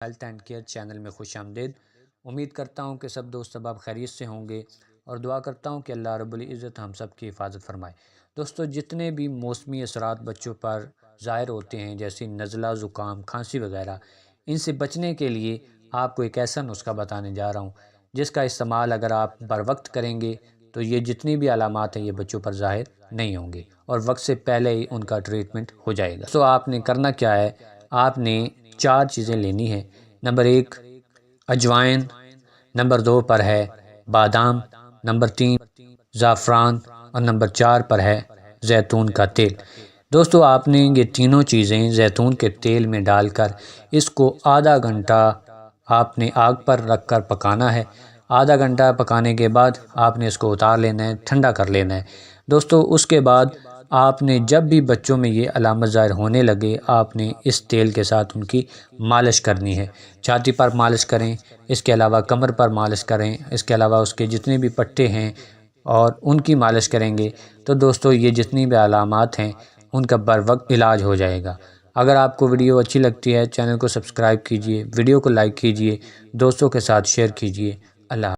Health and care channel میں خوش آمدید۔ امید کرتا ہوں کہ سب دوست احباب خیریت سے ہوں گے اور دعا کرتا ہوں کہ اللہ رب العزت ہم سب کی حفاظت فرمائے۔ دوستو، جتنے بھی موسمی اثرات بچوں پر ظاہر ہوتے ہیں جیسے نزلہ، زکام، کھانسی وغیرہ، ان سے بچنے کے لیے آپ کو ایک ایسا نسخہ بتانے جا رہا ہوں جس کا استعمال اگر آپ بر وقت کریں گے تو یہ جتنی بھی علامات ہیں یہ بچوں پر ظاہر نہیں ہوں گے اور وقت سے پہلے ہی ان کا ٹریٹمنٹ ہو جائے گا۔ تو آپ نے کرنا کیا ہے، آپ نے 4 چیزیں لینی ہیں۔ نمبر 1 اجوائن، نمبر 2 پر ہے بادام، نمبر 3 زعفران اور نمبر 4 پر ہے زیتون کا تیل۔ دوستو، آپ نے یہ تینوں چیزیں زیتون کے تیل میں ڈال کر اس کو آدھا گھنٹہ آپ نے آگ پر رکھ کر پکانا ہے۔ آدھا گھنٹہ پکانے کے بعد آپ نے اس کو اتار لینا ہے، ٹھنڈا کر لینا ہے۔ دوستو، اس کے بعد آپ نے جب بھی بچوں میں یہ علامت ظاہر ہونے لگے آپ نے اس تیل کے ساتھ ان کی مالش کرنی ہے۔ چھاتی پر مالش کریں، اس کے علاوہ کمر پر مالش کریں، اس کے علاوہ اس کے جتنے بھی پٹے ہیں اور ان کی مالش کریں گے تو دوستو یہ جتنی بھی علامات ہیں ان کا بر وقت علاج ہو جائے گا۔ اگر آپ کو ویڈیو اچھی لگتی ہے چینل کو سبسکرائب کیجئے، ویڈیو کو لائک کیجئے، دوستوں کے ساتھ شیئر کیجئے۔